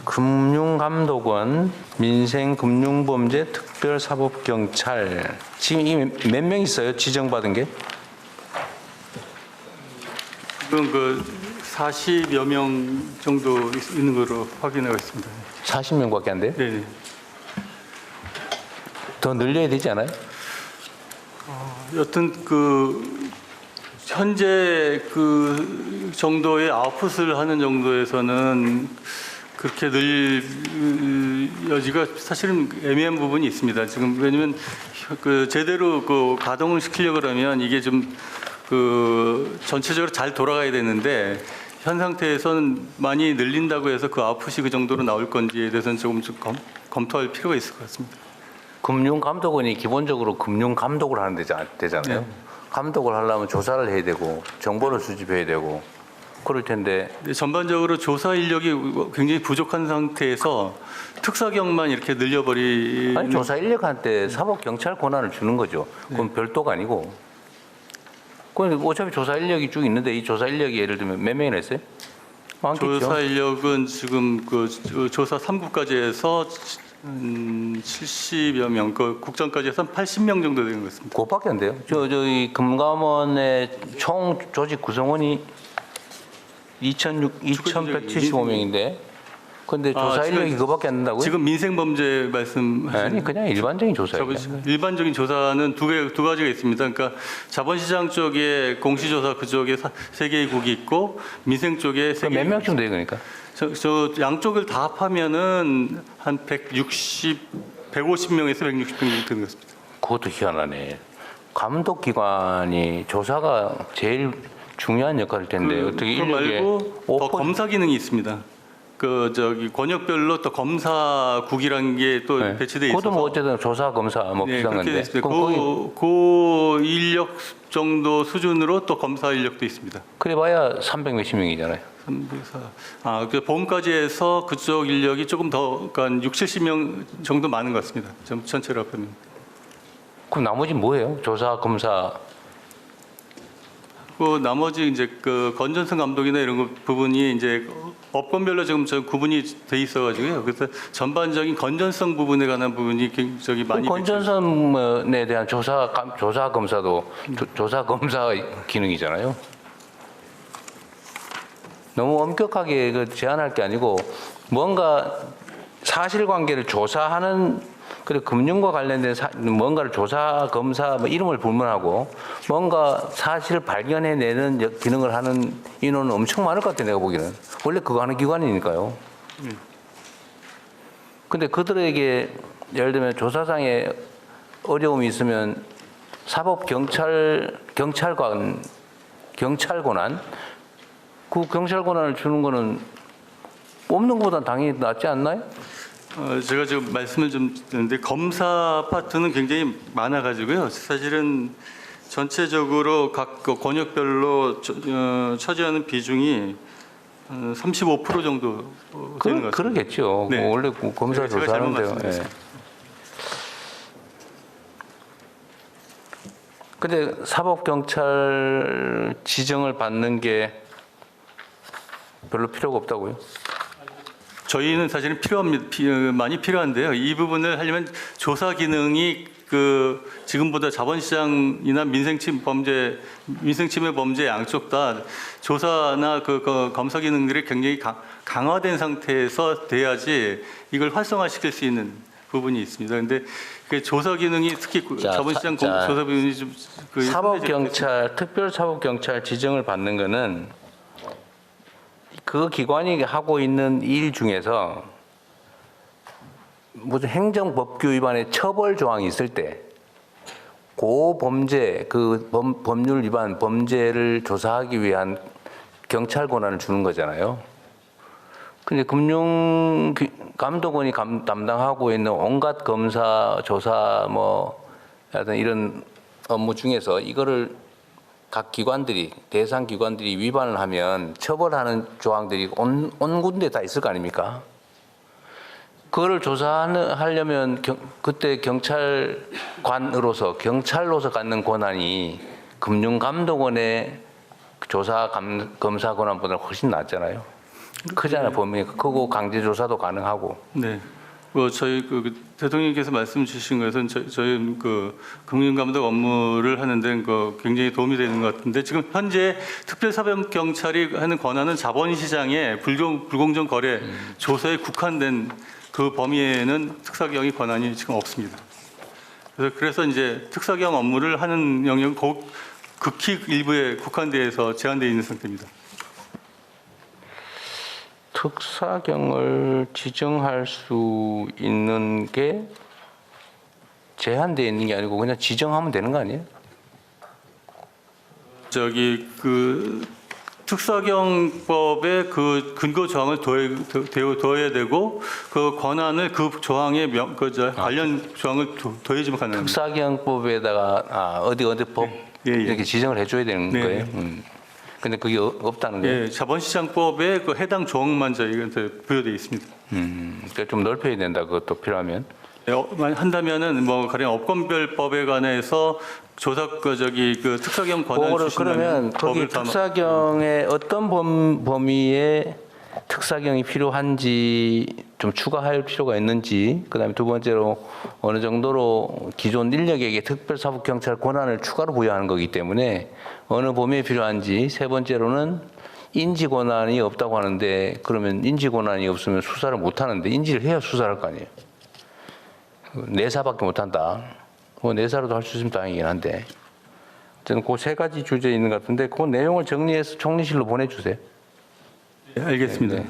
금융감독원, 민생금융범죄 특별사법경찰. 지금 이 몇 명 있어요? 지정받은 게? 지금 그 40여 명 정도 있는 걸로 확인하고 있습니다. 40명밖에 안 돼요? 네. 더 늘려야 되지 않아요? 여튼 그 현재 그 정도의 아웃풋을 하는 정도에서는 그렇게 늘 여지가 사실은 애매한 부분이 있습니다. 지금 왜냐하면 그 제대로 그 가동을 시키려고 하면 이게 좀 그 전체적으로 잘 돌아가야 되는데 현 상태에서는 많이 늘린다고 해서 그 아웃풋이 그 정도로 나올 건지에 대해서는 조금 검토할 필요가 있을 것 같습니다. 금융감독원이 기본적으로 금융감독을 하는 데잖아요. 네. 감독을 하려면 조사를 해야 되고 정보를 수집해야 되고 그럴 텐데 네, 전반적으로 조사 인력이 굉장히 부족한 상태에서 특사경만 이렇게 늘려버리는 아니 조사 인력한테 사법경찰 권한을 주는 거죠. 그건 별도가 아니고 그건 어차피 조사 인력이 쭉 있는데 이 조사 인력이 예를 들면 몇 명이나 있어요? 많겠죠. 조사 인력은 지금 그 조사 3구까지 해서 70여 명, 그 국정까지 해서 80명 정도 되는 것 같습니다. 그것밖에 안 돼요. 저희 금감원의 총 조직 구성원이 2,175명인데 근데 조사 인력이 그거밖에 안 된다고요? 지금 민생범죄 말씀하시는 아니 그냥 일반적인 조사예요. 일반적인 조사는 두 가지가 있습니다. 그러니까 자본시장 쪽에 공시조사 그쪽에 세 개의 국이 있고 민생 쪽에 세 개. 몇 명쯤 돼요, 그러니까? 저 양쪽을 다 합하면은 한 150명에서 160명 정도 되는 것 같습니다. 그것도 희한하네. 감독기관이 조사가 제일 중요한 역할일 텐데 어떻게 그거 인력에 말고 더 검사 기능이 있습니다. 그 저기 권역별로 또 검사국이라는 게 또 네. 배치돼 있어서. 그것도 뭐 어쨌든 조사 검사 뭐 네, 비슷한 그렇게 건데. 있습니다. 그 인력 정도 수준으로 또 검사 인력도 있습니다. 그래봐야 300 몇십 명이잖아요. 그 보험까지 해서 그쪽 인력이 조금 더, 그러니까 60, 70명 정도 많은 것 같습니다. 전체로 합하면. 그럼 나머지 뭐예요? 조사 검사. 그 나머지 이제 그 건전성 감독이나 이런 부분이 이제 업권별로 지금 저 구분이 돼 있어가지고요. 그래서 전반적인 건전성 부분에 관한 부분이 굉장히 많이. 건전성에 대한 조사 검사도 조사 검사 기능이잖아요. 너무 엄격하게 그 제한할 게 아니고 뭔가 사실관계를 조사하는 그래 금융과 관련된 뭔가를 조사 검사 뭐 이름을 불문하고 뭔가 사실을 발견해내는 기능을 하는 인원은 엄청 많을 것 같아 내가 보기에는. 원래 그거 하는 기관이니까요. 근데 그들에게 예를 들면 조사상에 어려움이 있으면 경찰 권한 그 경찰 권한을 주는 거는 없는 것보다 당연히 낫지 않나요? 제가 지금 말씀을 좀 드렸는데 검사 파트는 굉장히 많아가지고요. 사실은 전체적으로 각 그 권역별로 차지하는 비중이 35% 정도 되는 것 같습니다. 그러겠죠. 네. 뭐 원래 검사 제가 잘못 조사하는데요. 말씀드렸습니다. 근데 사법경찰 지정을 받는 게 별로 필요가 없다고요? 저희는 사실은 많이 필요한데요. 이 부분을 하려면 조사 기능이 그 지금보다 자본시장이나 민생침해 범죄 양쪽 다 조사나 그 검사 기능들이 굉장히 강화된 상태에서 돼야지 이걸 활성화시킬 수 있는 부분이 있습니다. 그런데 그 조사 기능이 특히 자본시장 조사 기능이 좀 특별사법경찰 지정을 받는 거는 그 기관이 하고 있는 일 중에서 무슨 행정법규 위반의 처벌 조항이 있을 때 그 범죄, 그 법률 위반 범죄를 조사하기 위한 경찰 권한을 주는 거잖아요. 근데 금융감독원이 담당하고 있는 온갖 검사, 조사 뭐 하여튼 이런 업무 중에서 이거를 각 기관들이 대상 기관들이 위반을 하면 처벌하는 조항들이 온 군데 다 있을 거 아닙니까? 그거를 조사하려면 그때 경찰로서 갖는 권한이 금융감독원의 조사 검사 권한보다 훨씬 낫잖아요. 크잖아요. 범위가 크고 강제 조사도 가능하고. 네. 뭐 저희 그 대통령께서 말씀 주신 것은 저희 그 금융감독 업무를 하는데 그 굉장히 도움이 되는 것 같은데 지금 현재 특별사법경찰이 하는 권한은 자본시장의 불공정 거래 조사에 국한된 그 범위에는 특사경의 권한이 지금 없습니다. 그래서 이제 특사경 업무를 하는 영역은 극히 일부에 국한돼서 제한되어 있는 상태입니다. 특사경을 지정할 수 있는 게 제한되어 있는 게 아니고 그냥 지정하면 되는 거 아니에요? 저기 그 특사경법의 그 근거 조항을 더해야 되고 그 권한을 그 조항의 관련 조항을 더해주면 가능합니다. 특사경법에다가 어디 법 예, 예. 이렇게 지정을 해줘야 되는 네. 거예요. 근데 그게 없다는 거예요. 예, 자본시장법에 그 해당 조항만 저희한테 부여되어 있습니다. 그러니까 좀 넓혀야 된다. 그것도 필요하면. 예, 한다면은 뭐 가령 업권별법에 관해서 조사 그 특사경 권한 그거를 주신다면 그러면 거기 특사경의 어떤 범위에 특사경이 필요한지 좀 추가할 필요가 있는지, 그다음에 두 번째로 어느 정도로 기존 인력에게 특별사법경찰 권한을 추가로 부여하는 거기 때문에 어느 범위에 필요한지, 세 번째로는 인지 권한이 없다고 하는데 그러면 인지 권한이 없으면 수사를 못 하는데 인지를 해야 수사를 할 거 아니에요. 내사밖에 못 한다. 뭐 내사로도 할 수 있으면 다행이긴 한데. 저는 그 세 가지 주제 있는 것 같은데 그 내용을 정리해서 총리실로 보내주세요. 예, 알겠습니다. 네.